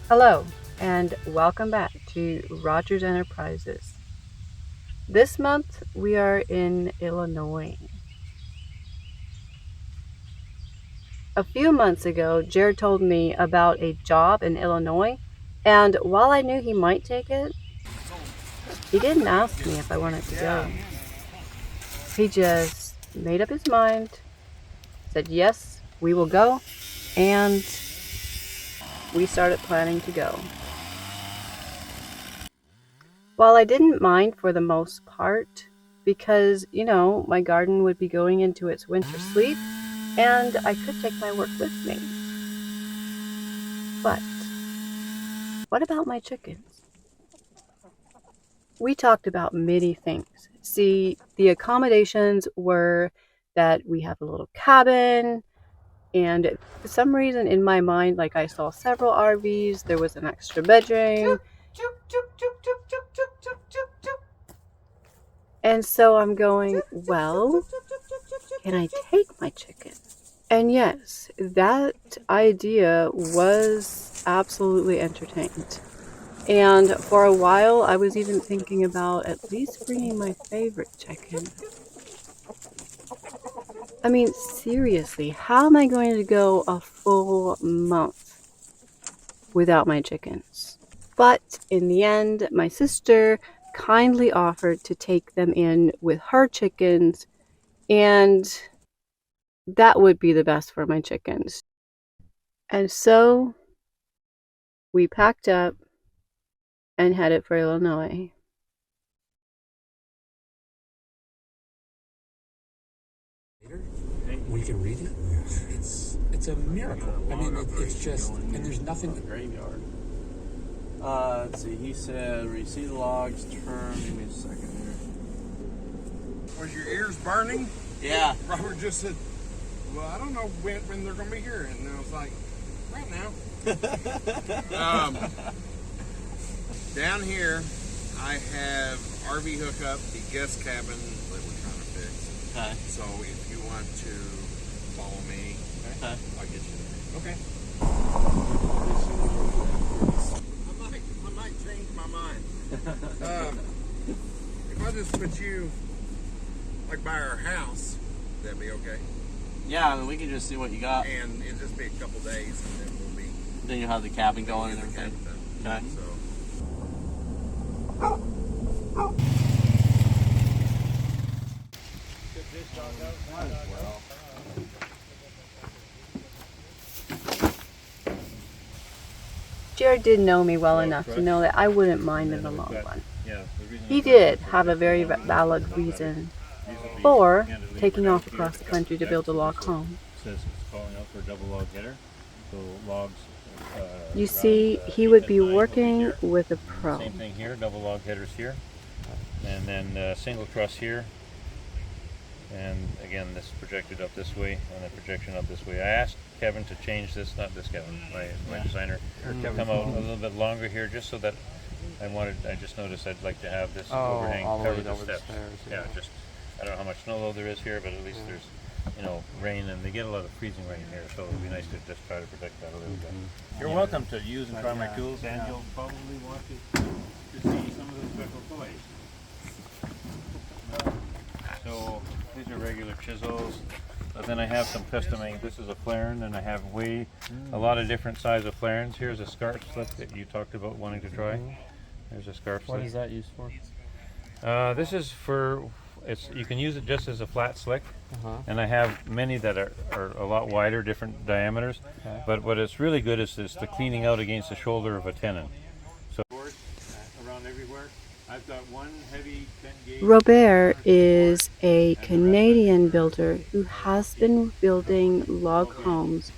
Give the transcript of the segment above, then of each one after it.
Hello, and welcome back to Rogers Enterprises. This month we are in Illinois. A few months ago, Jared told me about a job in Illinois, and while I knew he might take it, he didn't ask me if I wanted to go. He just made up his mind, said yes, we will go, and we started planning to go. While I didn't mind for the most part, because, my garden would be going into its winter sleep, and I could take my work with me. But what about my chickens? We talked about many things. See, the accommodations were that we have a little cabin, and for some reason in my mind, like I saw several RVs, there was an extra bedroom. And so I'm going, well, can I take my chicken? And yes, that idea was absolutely entertained. And for a while, I was even thinking about at least bringing my favorite chicken. I mean, seriously, how am I going to go a full month without my chickens? But in the end, my sister kindly offered to take them in with her chickens, and that would be the best for my chickens. And so we packed up and headed for Illinois. We can read it. It's a miracle. I mean, it's just, and there's nothing. The graveyard. Let's see. He said receive the logs. Term. Give me a second here. Was your ears burning? Yeah. Robert just said, well, I don't know when they're going to be here. And I was like, right now. Down here, I have RV hookup, the guest cabin that we're trying to fix. Okay. So if you want to follow me, Okay. I'll get you there. Okay. I might change my mind. If I just put you like by our house, that'd be okay. Yeah, I mean, we can just see what you got. And it'll just be a couple days, and then we'll be. Then you'll have the cabin going and everything. Okay. So. Jared did know me well enough to know that I wouldn't mind in the long run. He did have a very valid reason for taking off across the country to build a log home. Says it's calling out for a double log header, so logs. You see, he would be working with a pro. Same thing here, double log headers here, and then single truss here, and again this projected up this way, and the projection up this way. I asked Kevin to change this, not this Kevin, my designer, to come out a little bit longer here, just so that I just noticed I'd like to have this overhang cover the steps. Yeah, just I don't know how much snow load there is here, but at least there's rain, and they get a lot of freezing rain here, so it would be nice to just try to protect that a little bit. You're welcome to use and try my tools, and you'll probably want to see some of the special toys. So these are regular chisels, but then I have some customing. This is a flareon, and I have a lot of different size of flareons. Here's a scarf slit that you talked about wanting to try. There's a scarf slit. What is that used for? This is for, you can use it just as a flat slick, and I have many that are a lot wider, different diameters, but what it's really good is the cleaning out against the shoulder of a tenon. So around everywhere, I've got one heavy 10-gauge. Robert is a Canadian builder who has been building log homes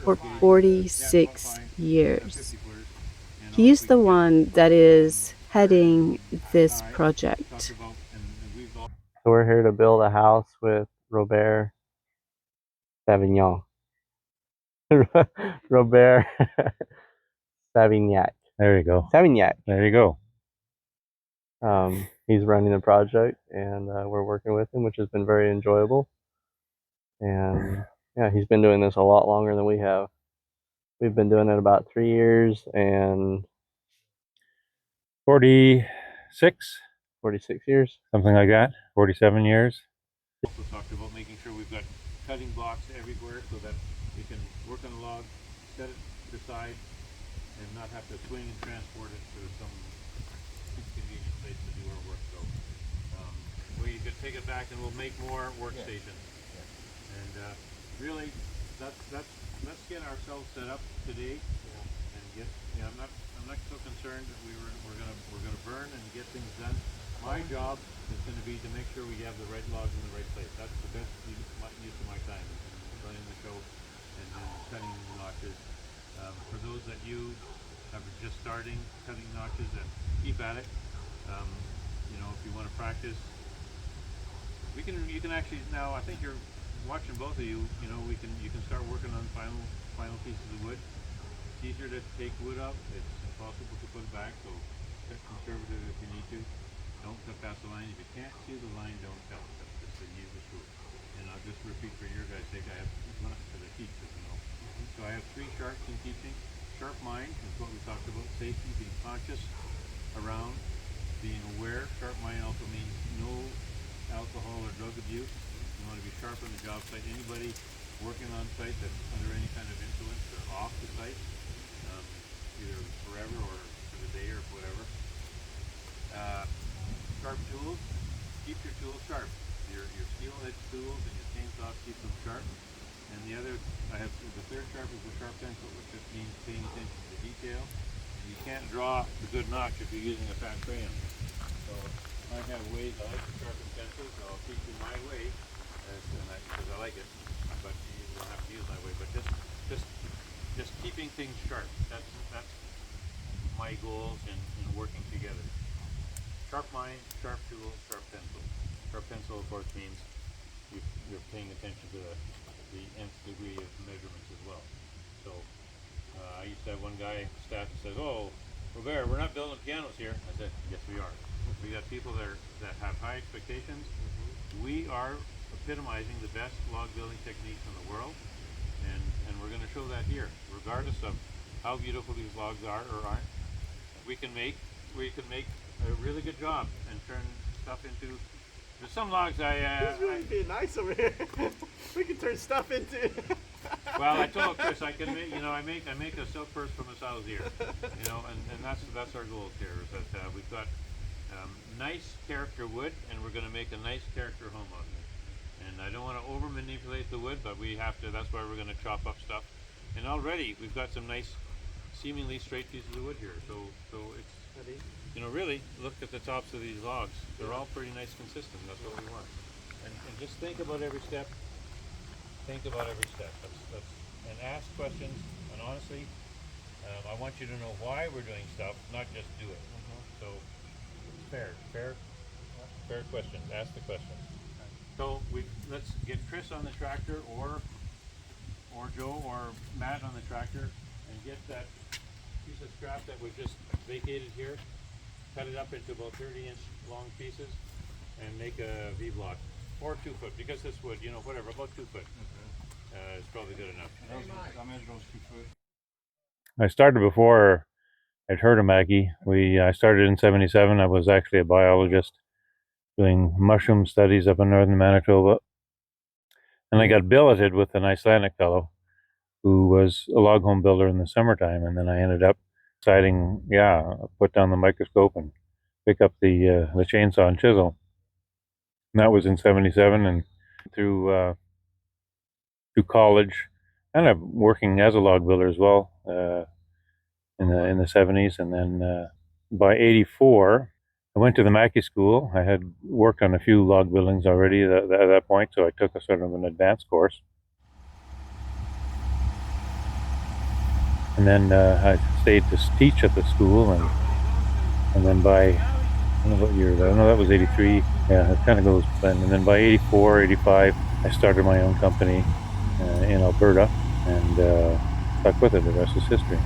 for 46 years. He's the one that is heading this project. So we're here to build a house with Robert Savignac. Robert Savignac. There you go. Savignac. There you go. He's running the project, and we're working with him, which has been very enjoyable. And yeah, he's been doing this a lot longer than we have. We've been doing it about 3 years and 46, 46 years. something like that, 47 years. Also talked about making sure we've got cutting blocks everywhere so that we can work on a log, set it to the side, and not have to swing and transport it to some inconvenient place to do our work. So we could take it back and we'll make more workstations. And really, let's get ourselves set up today and get. I'm not so concerned that we're gonna burn and get things done. My job is going to be to make sure we have the right logs in the right place. That's the best use of my time, is running the show and then cutting notches. For those that you are just starting cutting notches, and keep at it. If you want to practice, you can actually now. I think you're watching both of you. You can start working on final pieces of wood. It's easier to take wood out. It's impossible to put it back. So get conservative if you need to. Don't cut past the line. If you can't see the line, don't cut. That's just the easiest rule. And I'll just repeat for your guys' sake. I have one for the teach, as you know. So I have 3 sharps in teaching. Sharp mind is what we talked about. Safety, being conscious around, being aware. Sharp mind also means no alcohol or drug abuse. You want to be sharp on the job site. Anybody working on site that's under any kind of influence or off the site, either forever or for the day or whatever. Sharp tools, keep your tools sharp. Your steel edge tools and your chainsaws, keep them sharp. And the 3rd sharp is the sharp pencil, which just means paying attention to detail. And you can't draw the good notch if you're using a fat crayon. So I have ways I like to sharpen pencils, so I'll teach you my way, because I like it. But you don't have to use my way. But just keeping things sharp. That's my goals in working together. Sharp mind, sharp tool, sharp pencil. Sharp pencil, of course, means you're paying attention to the nth degree of measurements as well. So I used to have one guy, staff, that says, "Oh, Robert, we're not building pianos here." I said, "Yes, we are. We got people that have high expectations. We are epitomizing the best log building techniques in the world, and we're going to show that here, regardless of how beautiful these logs are or aren't. We can make a really good job and turn stuff into. There's some logs He's really being nice over here. We can turn stuff into. Well, I told Chris I can make. I make a silk purse from a sow's ear. And that's our goal here. Is that we've got nice character wood, and we're going to make a nice character home out of it. And I don't want to over manipulate the wood, but we have to. That's why we're going to chop up stuff. And already we've got some nice, seemingly straight pieces of wood here. So it's. Really look at the tops of these logs. They're all pretty nice, consistent. That's what we want. And just think about every step. Think about every step. And ask questions. And honestly, I want you to know why we're doing stuff, not just do it. So fair questions. Ask the questions. So let's get Chris on the tractor, or Joe or Matt on the tractor, and get that piece of scrap that we've just vacated here, cut it up into about 30-inch long pieces, and make a V-block, or 2 foot, because this wood, whatever, about 2 foot is probably good enough. I measured those 2 foot. I started before I'd heard of Maggie. I started in '77. I was actually a biologist doing mushroom studies up in northern Manitoba, and I got billeted with an Icelandic fellow who was a log home builder in the summertime, and then I ended up deciding, put down the microscope and pick up the chainsaw and chisel. And that was in '77, and through college, kind of working as a log builder as well in the '70s, and then by '84, I went to the Mackey School. I had worked on a few log buildings already at that point, so I took a sort of an advanced course. And then I stayed to teach at the school, and then by, I don't know what year, that was '83. Yeah, it kind of goes then. And then by '84, '85, I started my own company in Alberta, and stuck with it. The rest is history.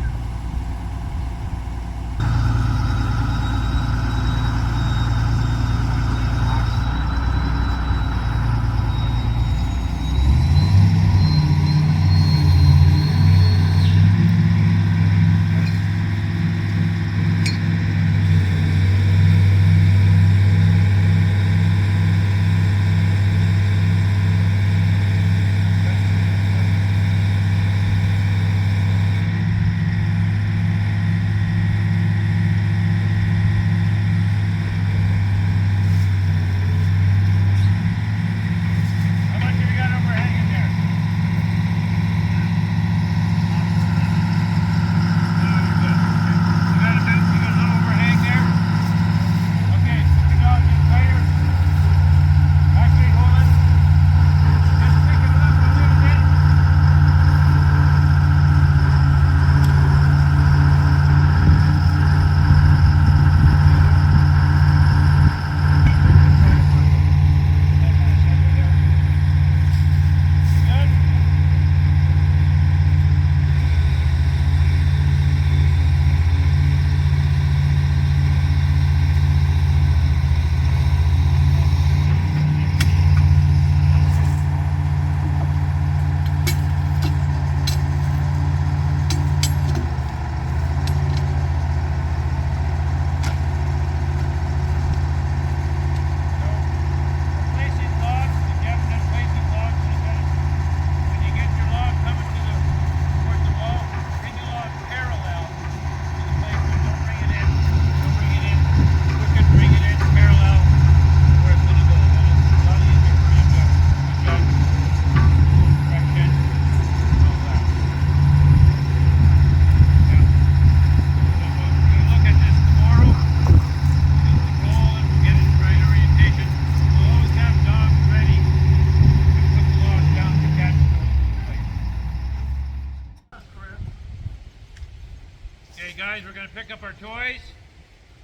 up our toys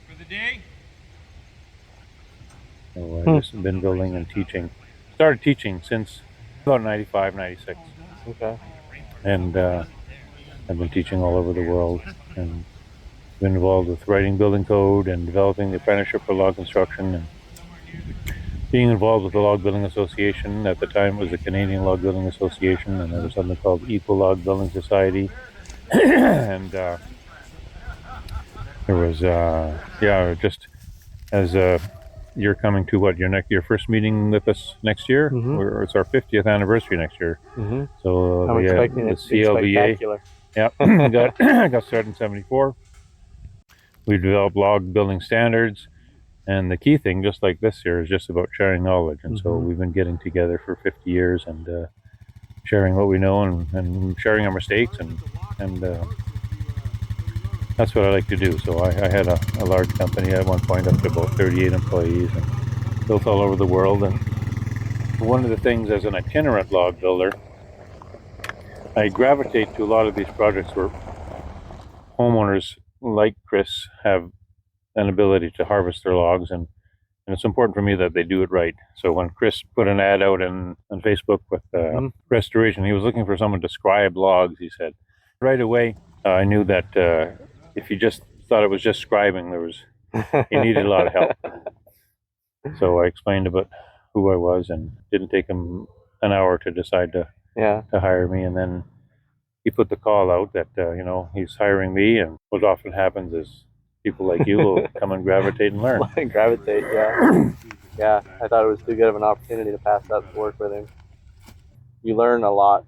for the day. So I've just been building and teaching. Started teaching since about 95, 96. Okay. And I've been teaching all over the world and been involved with writing building code and developing the apprenticeship for log construction and being involved with the Log Building Association. At the time it was the Canadian Log Building Association, and there was something called Equal Log Building Society. And there was, just as you're coming to what, your first meeting with us next year? Mhm. It's our 50th anniversary next year. Mhm. So I'm expecting the it to be CLVA, spectacular. yeah, got started in 74. We developed log building standards, and the key thing, just like this here, is just about sharing knowledge. And so we've been getting together for 50 years and sharing what we know and sharing our mistakes, and that's what I like to do. So I had a large company at one point, up to about 38 employees, and built all over the world. And one of the things as an itinerant log builder, I gravitate to a lot of these projects where homeowners like Chris have an ability to harvest their logs, and it's important for me that they do it right. So when Chris put an ad out on Facebook with restoration, he was looking for someone to scribe logs, he said. Right away, I knew that if you just thought it was just scribing, he needed a lot of help. So I explained about who I was, and didn't take him an hour to decide to hire me. And then he put the call out that he's hiring me, and what often happens is people like you will come and gravitate and learn. Gravitate, yeah. Yeah, I thought it was too good of an opportunity to pass up to work with him. You learn a lot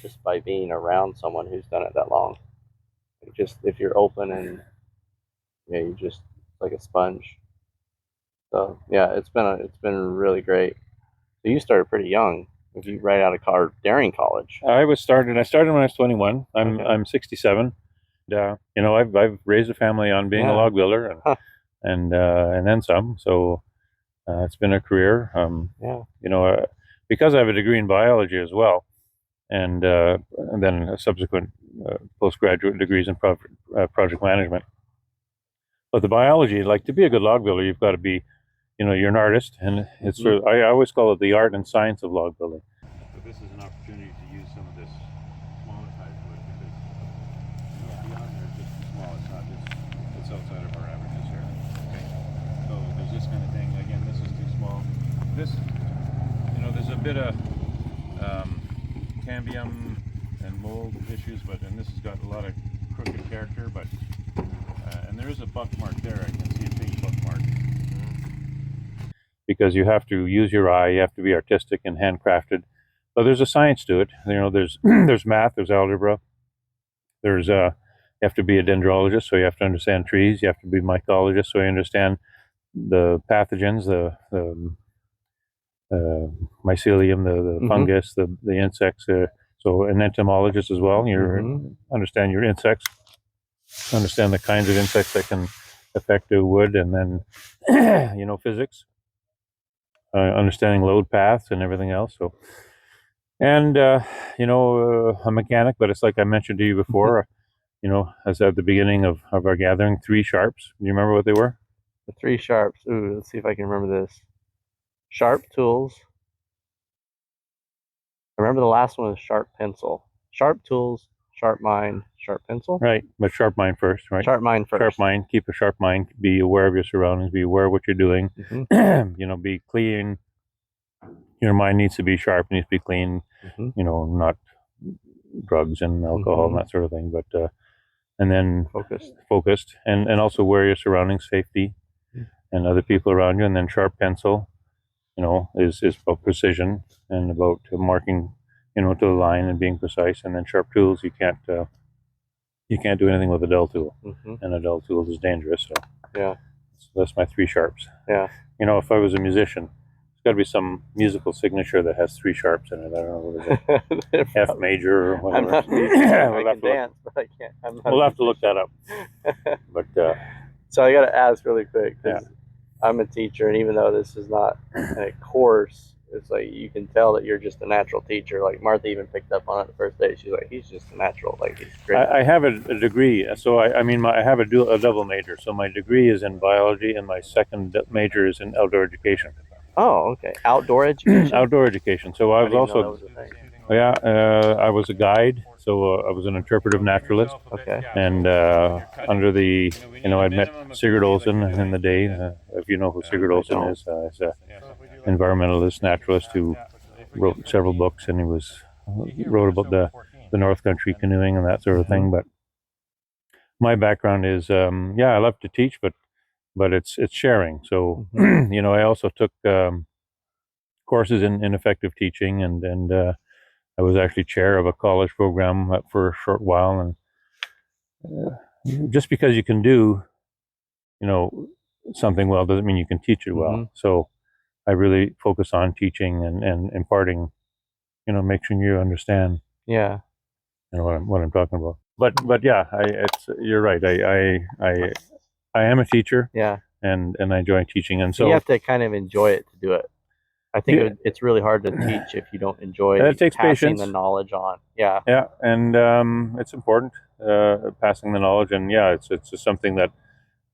just by being around someone who's done it that long. Just if you're open and you just like a sponge. So yeah, it's been really great. So you started pretty young. If you right out of during college. I started when I was 21. Okay. I'm 67. I've raised a family on being a log builder, and then some. So it's been a career. Because I have a degree in biology as well, and then a subsequent postgraduate degrees in project management. But the biology, like, to be a good log builder, you've got to be, you're an artist, and it's sort of, I always call it the art and science of log building. But this is an opportunity to use some of this smaller size wood, because beyond there, it's just too small. It's not this. It's outside of our averages here. Okay. So there's this kind of thing. Again, this is too small. This, there's a bit of cambium and mold issues, and this has got a lot of crooked character, but and there is a buck mark there. I can see a big buck mark. Because you have to use your eye, you have to be artistic and handcrafted. But there's a science to it. There's there's math, there's algebra. There's you have to be a dendrologist, so you have to understand trees. You have to be a mycologist, so you understand the pathogens, the mycelium, the fungus, the insects. So an entomologist as well. You understand your insects, understand the kinds of insects that can affect the wood, and then physics, understanding load paths and everything else. So, and a mechanic. But it's like I mentioned to you before. As at the beginning of our gathering, 3 sharps. Do you remember what they were? The 3 sharps. Ooh, let's see if I can remember this. Sharp tools. I remember the last one was sharp pencil. Sharp tools, sharp mind, sharp pencil. Right, but sharp mind first, right? Sharp mind first. Sharp mind. Keep a sharp mind. Be aware of your surroundings. Be aware of what you're doing. Be clean. Your mind needs to be sharp. Needs to be clean. Not drugs and alcohol and that sort of thing. But and then focused, and also aware of your surroundings, safety, and other people around you. And then sharp pencil, is about precision and about marking, to the line and being precise. And then sharp tools, you can't do anything with a dull tool, and a dull tool is dangerous. So so that's my 3 sharps. Yeah. If I was a musician, there's got to be some musical signature that has 3 sharps in it. I don't know what is it. F major or whatever. I'm not I can dance, but I can't. We'll have to look that up. But so I got to ask really quick, because I'm a teacher, and even though this is not a course, It's like you can tell that you're just a natural teacher. Like Martha even picked up on it the first day. She's like, he's just a natural. Like he's great. I have a degree, so I have a double major. So my degree is in biology, and my second major is in outdoor education. Oh, okay. Outdoor education. Outdoor education. So I was didn't know that also, was a thing. yeah, I was a guide. So I was an interpretive naturalist. Okay. And under the, I'd met Sigurd Olsen in the day. If you know who Sigurd Olsen is, he's an environmentalist, naturalist who wrote several books, and he wrote about the North Country canoeing and that sort of thing. But my background is, I love to teach, but it's sharing. So I also took courses in effective teaching, and I was actually chair of a college program for a short while. And just because you can do, something well doesn't mean you can teach it well. So I really focus on teaching and imparting, making you understand. Yeah. What I'm talking about. But yeah, you're right. I am a teacher. Yeah. And I enjoy teaching, and so you have to kind of enjoy it to do it. I think it's really hard to teach if you don't enjoy it takes passing patience. the knowledge on. Yeah. Yeah, and it's important passing the knowledge, and it's just something that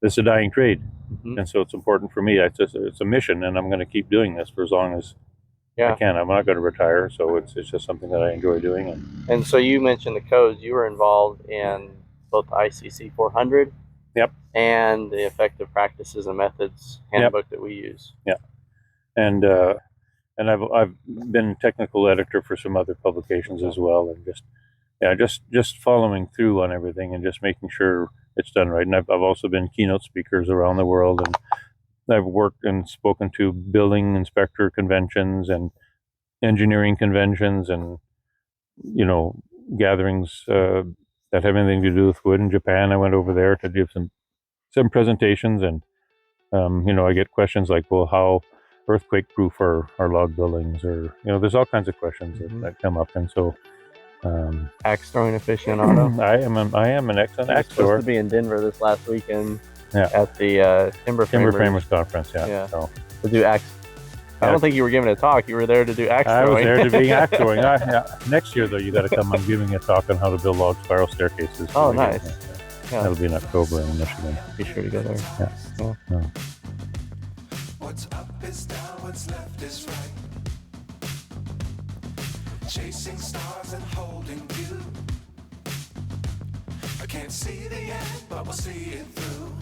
it's a dying trade, and so it's important for me. It's a mission, and I'm going to keep doing this for as long as I can. I'm not going to retire, so it's just something that I enjoy doing. And so you mentioned the codes. You were involved in both the ICC 400. Yep. And the effective practices and methods handbook that we use. Yeah. And I've been technical editor for some other publications as well, and just following through on everything and just making sure it's done right. And I've also been keynote speakers around the world, and I've worked and spoken to building inspector conventions and engineering conventions, and gatherings that have anything to do with wood in Japan. I went over there to give some presentations, and I get questions like, well, how earthquake proof are log buildings, or there's all kinds of questions that come up. And so axe throwing aficionado. I am an excellent axe thrower. Supposed to be in Denver this last weekend at the Timber Framers Conference. So, to do axe. I don't think you were giving a talk. You were there to do axe throwing. I was there to be axe throwing. Next year, though, you got to come. I'm giving a talk on how to build log spiral staircases. Oh, nice. Yeah. That'll be in October in Michigan. Be sure to go there. Yeah. What's up is down, what's left is right. Chasing stars and holding you. I can't see the end, but we'll see it through.